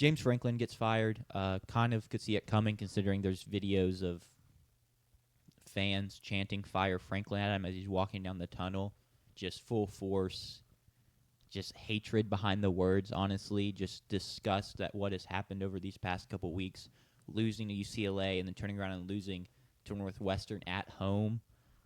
James Franklin gets fired. Kind of could see it coming, considering there's videos of fans chanting "Fire Franklin" at him as he's walking down the tunnel, just full force, just hatred behind the words. Honestly, just disgust at what has happened over these past couple weeks, losing to UCLA and then turning around and losing to Northwestern at home.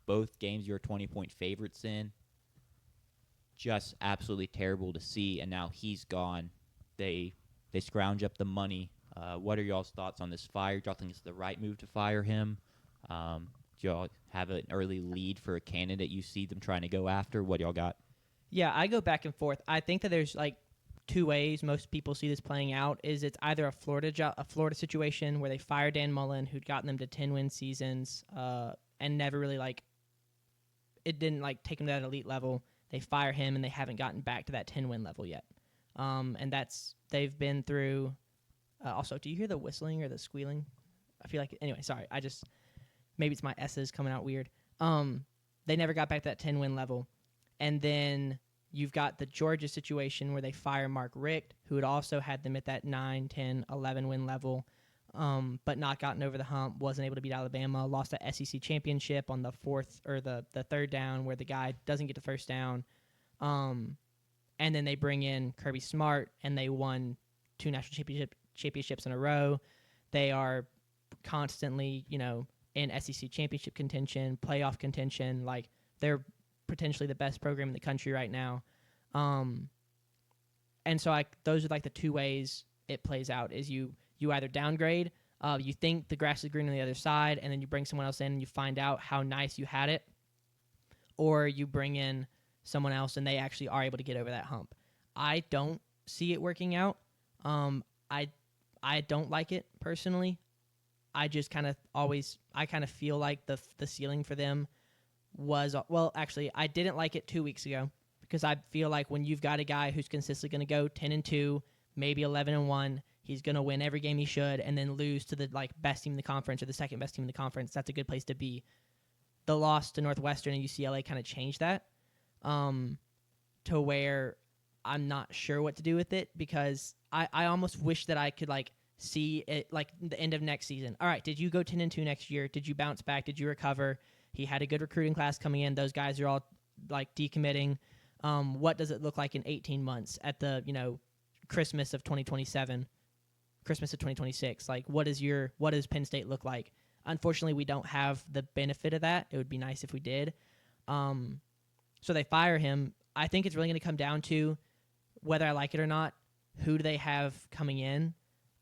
Both games you were 20-point favorites in. Just absolutely terrible to see, and now he's gone. They scrounge up the money. What are y'all's thoughts on this fire? Do y'all think it's the right move to fire him? Do y'all have an early lead for a candidate you see them trying to go after? What y'all got? Yeah, I go back and forth. I think that there's like two ways most people see this playing out. Is it's either a Florida situation where they fire Dan Mullen, who'd gotten them to 10-win seasons, and never really it didn't take them to that elite level. They fire him, and they haven't gotten back to that 10-win level yet. And they've been through. Also, do you hear the whistling or the squealing? I feel like anyway. Sorry, maybe it's my S's coming out weird. They never got back to that 10-win level, and then you've got the Georgia situation where they fire Mark Richt, who had also had them at that 9, 10, 11 win level, but not gotten over the hump, wasn't able to beat Alabama, lost the SEC championship on the fourth or the third down where the guy doesn't get the first down. And then they bring in Kirby Smart, and they won 2 national championships in a row. They are constantly, in SEC championship contention, playoff contention. They're potentially the best program in the country right now. And so those are the two ways it plays out. Is you either downgrade, you think the grass is green on the other side, and then you bring someone else in and you find out how nice you had it, or you bring in someone else and they actually are able to get over that hump. I don't see it working out. I don't like it personally. I just kind of feel like the ceiling for them was, actually, I didn't like it 2 weeks ago because I feel like when you've got a guy who's consistently going to go 10-2, maybe 11-1, he's going to win every game he should, and then lose to the best team in the conference or the second best team in the conference. That's a good place to be. The loss to Northwestern and UCLA kind of changed that, to where I'm not sure what to do with it, because I almost wish that I could see it the end of next season. All right, did you go 10-2 next year? Did you bounce back? Did you recover? He had a good recruiting class coming in. Those guys are all decommitting. What does it look like in 18 months at the Christmas of 2027, Christmas of 2026? What does Penn State look like? Unfortunately, we don't have the benefit of that. It would be nice if we did. So they fire him. I think it's really going to come down to whether I like it or not. Who do they have coming in?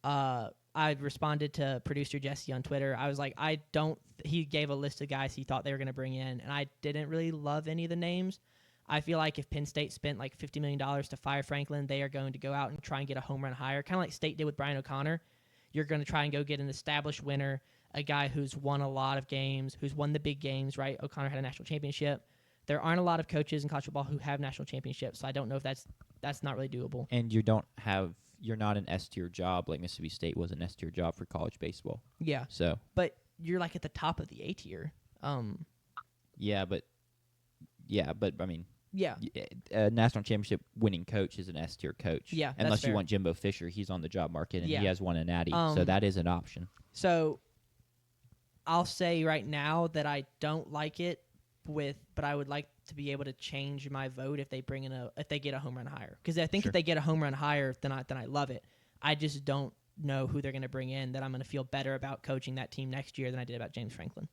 I responded to producer Jesse on Twitter. I was like, he gave a list of guys he thought they were going to bring in, and I didn't really love any of the names. I feel like if Penn State spent $50 million to fire Franklin, they are going to go out and try and get a home run hire, kind of like State did with Brian O'Connor. You're going to try and go get an established winner, a guy who's won a lot of games, who's won the big games, right? O'Connor had a national championship. There aren't a lot of coaches in college football who have national championships, so I don't know if that's not really doable. And you're not an S-tier job like Mississippi State was an S-tier job for college baseball. Yeah. So, but you're at the top of the A tier. Yeah, but I mean, yeah, a national championship winning coach is an S-tier coach. Yeah, unless you want Jimbo Fisher, he's on the job market and yeah. he has won a natty, so that is an option. So, I'll say right now that I don't like it but I would like to be able to change my vote if they get a home run hire, because I think if they get a home run hire, then I love it. I just don't know who they're going to bring in that I'm going to feel better about coaching that team next year than I did about James Franklin.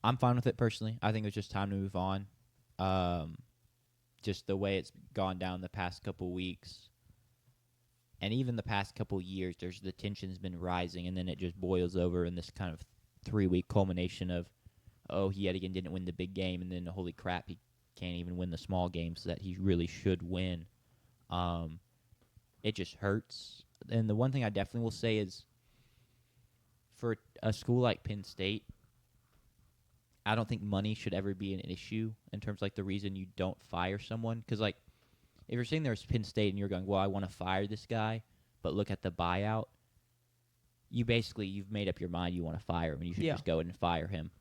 I'm fine with it personally. I think it's just time to move on. Just the way it's gone down the past couple weeks, and even the past couple years, the tension's been rising, and then it just boils over in this kind of 3-week culmination of, oh, he yet again didn't win the big game, and then holy crap, he can't even win the small games that he really should win. It just hurts. And the one thing I definitely will say is, for a school like Penn State, I don't think money should ever be an issue in terms of the reason you don't fire someone. Because if you're sitting there as Penn State and you're going, well, I want to fire this guy, but look at the buyout, you've made up your mind you want to fire him, and you should just go in and fire him.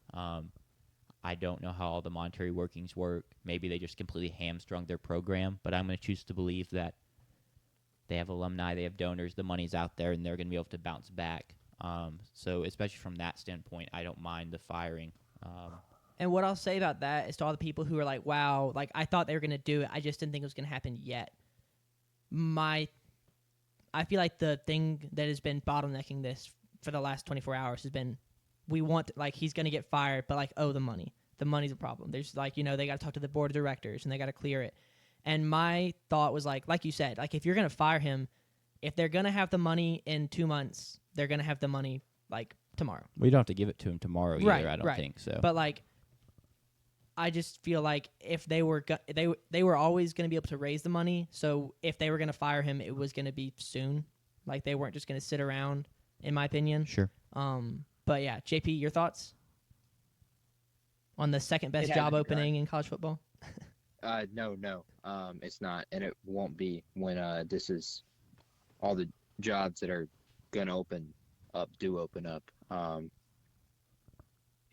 I don't know how all the monetary workings work. Maybe they just completely hamstrung their program, but I'm going to choose to believe that They have alumni, they have donors, the money's out there, and they're going to be able to bounce back. So especially from that standpoint, I don't mind the firing. And what I'll say about that is to all the people who are like, wow, like I thought they were going to do it. I just didn't think it was going to happen yet. I feel like the thing that has been bottlenecking this for the last 24 hours has been like he's going to get fired, but like, the money. The money's a problem. There's like, they got to talk to the board of directors and they got to clear it. And my thought was like you said, like if you're going to fire him, if they're going to have the money in 2 months, they're going to have the money like tomorrow. We don't have to give it to him tomorrow either, I don't think so. But like, I just feel like if they were they were always going to be able to raise the money. So if they were going to fire him, it was going to be soon. Like they weren't just going to sit around, in my opinion. Sure. But yeah, JP, your thoughts on the second best job opening in college football? No, it's not, and it won't be when this is all the jobs that are gonna open up do open up.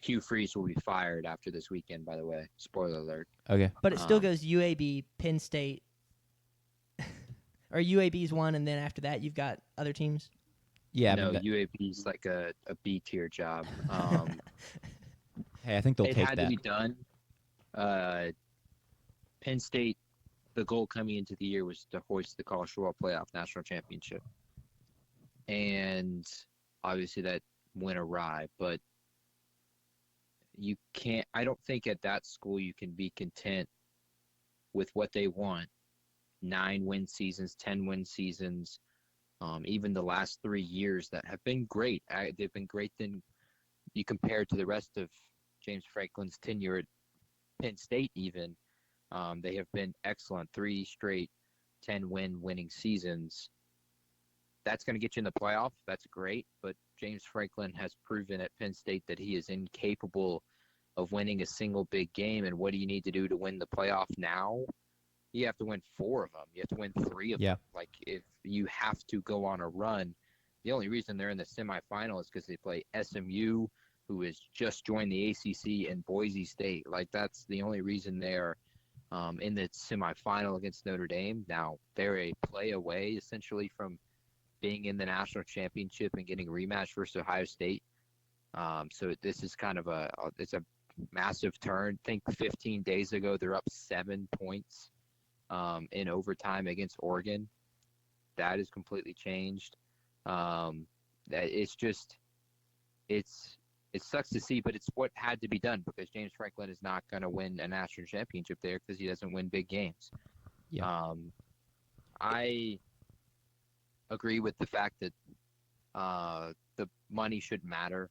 Hugh Freeze will be fired after this weekend, by the way. Spoiler alert. Okay. But it still goes UAB, Penn State, or UAB's one, and then after that you've got other teams. Yeah. No, UAB's like a B tier job. Hey, I think they'll take that. It had to be done. Penn State, the goal coming into the year was to hoist the college football playoff national championship. And obviously that went awry, but I don't think at that school you can be content with what they want. 9-win seasons, 10-win seasons, even the last 3 years that have been great. They've been great than you compare to the rest of James Franklin's tenure at Penn State even. They have been excellent. 3 straight 10-win winning seasons. That's going to get you in the playoff. That's great. But James Franklin has proven at Penn State that he is incapable of winning a single big game. And what do you need to do to win the playoff now? You have to win 4 of them. You have to win 3 of them. Like, if you have to go on a run, the only reason they're in the semifinal is because they play SMU, who has just joined the ACC, and Boise State. Like, that's the only reason they're in the semifinal against Notre Dame. Now, they're a play away, essentially, from being in the national championship and getting a rematch versus Ohio State. So this is kind of it's a massive turn. I think 15 days ago, they're up 7 points in overtime against Oregon. That has completely changed. It sucks to see, but it's what had to be done because James Franklin is not going to win a national championship there because he doesn't win big games. Yeah. I agree with the fact that the money should matter.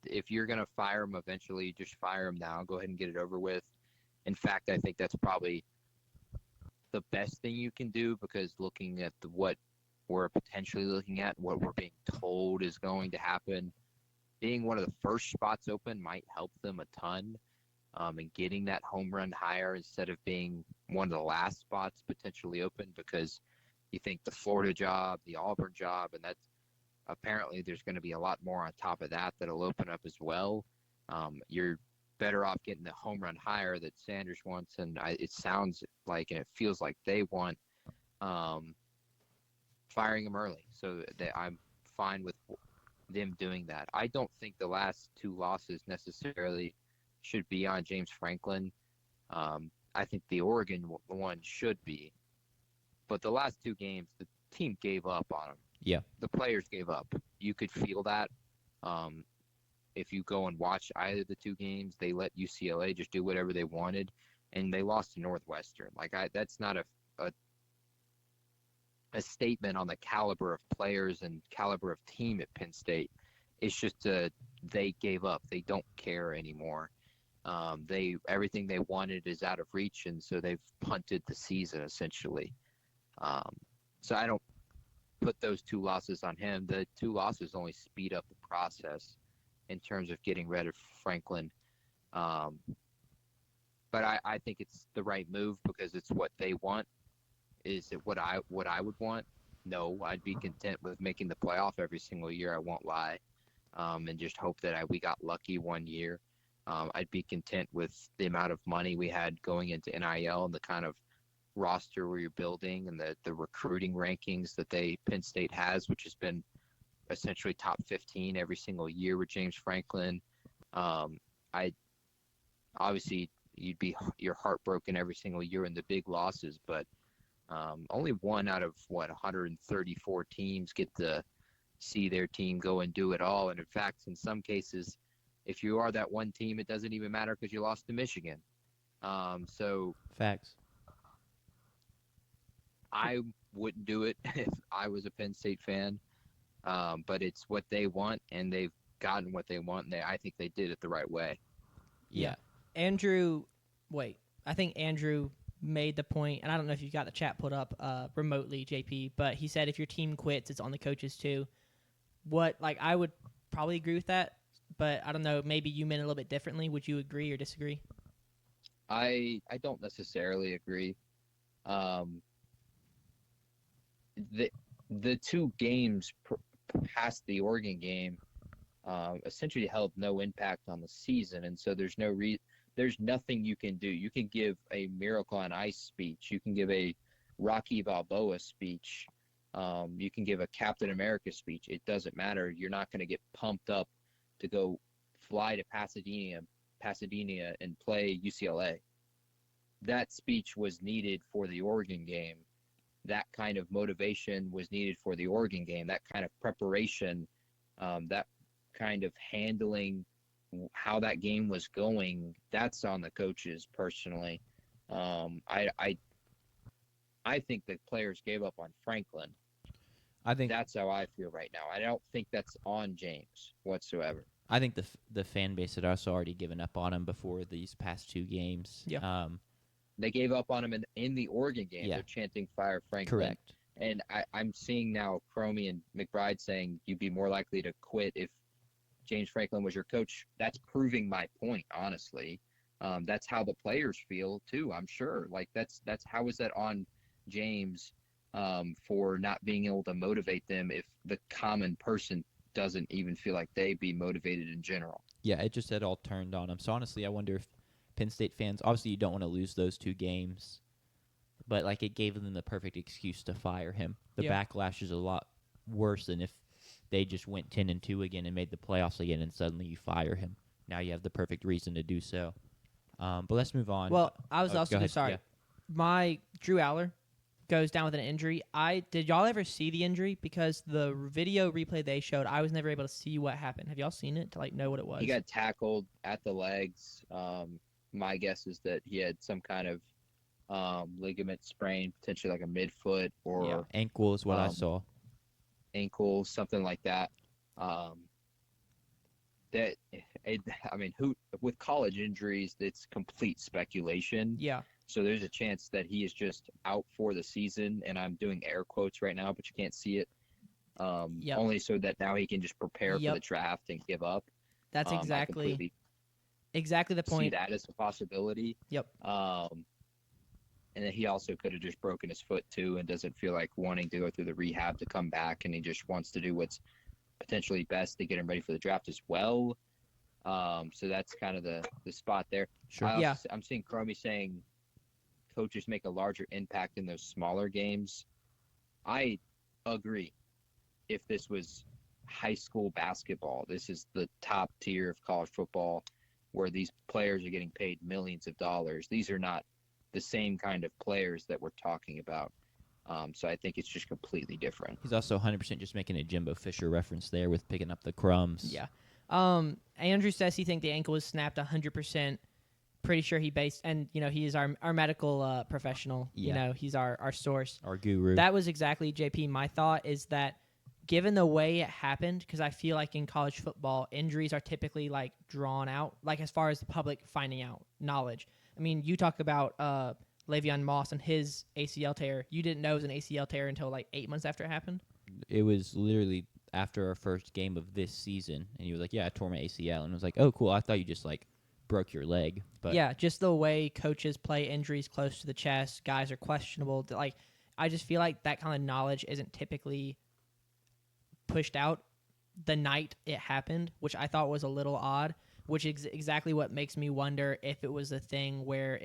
If you're going to fire him eventually, just fire him now. Go ahead and get it over with. In fact, I think that's probably the best thing you can do because looking at what we're potentially looking at, what we're being told is going to happen, being one of the first spots open might help them a ton. And getting that home run higher instead of being one of the last spots potentially open because you think the Florida job, the Auburn job, and that's apparently there's going to be a lot more on top of that that'll open up as well. You're better off getting the home run higher that Sanders wants, and it sounds like and it feels like they want firing him early. So I'm fine with them doing that. I don't think the last 2 losses necessarily should be on James Franklin. I think the Oregon one should be. But the last 2 games, the team gave up on him. Yeah. The players gave up. You could feel that. If you go and watch either of the 2 games, they let UCLA just do whatever they wanted, and they lost to Northwestern. That's not a statement on the caliber of players and caliber of team at Penn State. It's just they gave up. They don't care anymore. Everything they wanted is out of reach, and so they've punted the season essentially. So I don't put those 2 losses on him. The 2 losses only speed up the process in terms of getting rid of Franklin. But I think it's the right move because it's what they want. Is it what I would want? No, I'd be content with making the playoff every single year. I won't lie, and just hope that we got lucky one year. I'd be content with the amount of money we had going into NIL and the kind of roster where you're building and the recruiting rankings that Penn State has, which has been essentially top 15 every single year with James Franklin. I obviously you're heartbroken every single year in the big losses, but only one out of 134 teams get to see their team go and do it all. And in fact, in some cases, if you are that one team, it doesn't even matter because you lost to Michigan. So facts. I wouldn't do it if I was a Penn State fan, but it's what they want, and they've gotten what they want, and I think they did it the right way. Yeah. I think Andrew made the point, and I don't know if you got the chat put up remotely, JP, but he said if your team quits, it's on the coaches too. I would probably agree with that, but I don't know, maybe you meant a little bit differently. Would you agree or disagree? I don't necessarily agree. The two games past the Oregon game essentially held no impact on the season, and so there's nothing you can do. You can give a Miracle on Ice speech, you can give a Rocky Balboa speech, you can give a Captain America speech. It doesn't matter. You're not going to get pumped up to go fly to Pasadena and play UCLA. That speech was needed for the Oregon game. That kind of motivation was needed for the Oregon game. That kind of preparation, that kind of handling how that game was going, that's on the coaches personally. I think the players gave up on Franklin. I think that's how I feel right now. I don't think that's on James whatsoever. I think the fan base had also already given up on him before these past two games. Yeah. They gave up on him in the Oregon game. Yeah. They're chanting "Fire Franklin." Correct. And I'm seeing now Cromie and McBride saying you'd be more likely to quit if James Franklin was your coach. That's proving my point, honestly. That's how the players feel too, I'm sure. Like that's how is that on James for not being able to motivate them if the common person doesn't even feel like they'd be motivated in general? Yeah, it just had all turned on him. So honestly, I wonder if Penn State fans, obviously you don't want to lose those two games, but like it gave them the perfect excuse to fire him. The backlash is a lot worse than if they just went 10-2 again and made the playoffs again, and suddenly you fire him. Now you have the perfect reason to do so. But let's move on. Well, I was also sorry. Yeah. My Drew Aller goes down with an injury. Did y'all ever see the injury? Because the video replay they showed, I was never able to see what happened. Have y'all seen it to know what it was? He got tackled at the legs. My guess is that he had some kind of ligament sprain, potentially like a midfoot or ankle is what I saw. Ankle, something like that. With college injuries, it's complete speculation. Yeah. So there's a chance that he is just out for the season, and I'm doing air quotes right now, but you can't see it. Only so that now he can just prepare for the draft and give up. That's exactly the point. See that as a possibility. Yep. And then he also could have just broken his foot too and doesn't feel like wanting to go through the rehab to come back, and he just wants to do what's potentially best to get him ready for the draft as well. So that's kind of the spot there. Sure. I'm seeing Cromie saying coaches make a larger impact in those smaller games. I agree. If this was high school basketball, this is the top tier of college football where these players are getting paid millions of dollars. These are not the same kind of players that we're talking about. So I think it's just completely different. He's also 100% just making a Jimbo Fisher reference there with picking up the crumbs. Yeah. Andrew says he thinks the ankle was snapped 100%. Pretty sure he he is our medical professional. Yeah. He's our source. Our guru. That was exactly, JP, my thought is that given the way it happened, because I feel like in college football, injuries are typically drawn out, as far as the public finding out knowledge. I mean, you talk about Le'Veon Moss and his ACL tear. You didn't know it was an ACL tear until 8 months after it happened? It was literally after our first game of this season, and he was like, yeah, I tore my ACL. And I was like, oh, cool. I thought you just, broke your leg. But yeah, just the way coaches play injuries close to the chest, guys are questionable. I just feel like that kind of knowledge isn't typically pushed out the night it happened, which I thought was a little odd, which is exactly what makes me wonder if it was a thing where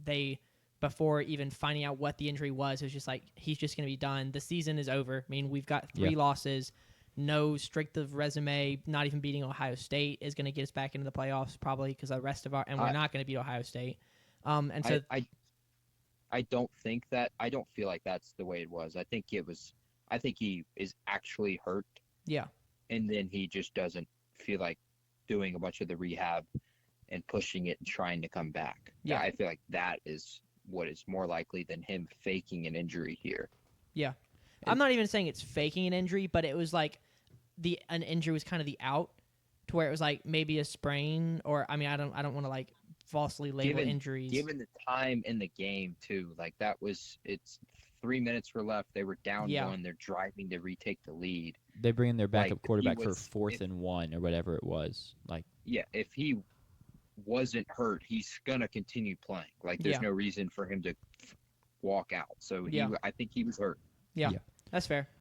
they before even finding out what the injury was. It was just like, he's just going to be done. The season is over. I mean, we've got 3 losses, no strength of resume, not even beating Ohio State is going to get us back into the playoffs probably because the rest of and we're not going to beat Ohio State. And so I don't think that. I don't feel like that's the way it was. I think he is actually hurt. Yeah. And then he just doesn't feel like doing a bunch of the rehab and pushing it and trying to come back. Yeah. I feel like that is what is more likely than him faking an injury here. Yeah. I'm not even saying it's faking an injury, but it was like an injury was kind of the out to where it was like maybe a sprain or, I mean, I don't want to like falsely label injuries. Given the time in the game too, like it's 3 minutes were left. They were down 1. They're driving to retake the lead. They bring in their backup quarterback for 4th and 1 or whatever it was. Like, yeah, if he wasn't hurt, he's gonna continue playing. Like, there's no reason for him to walk out. So I think he was hurt. Yeah, that's fair.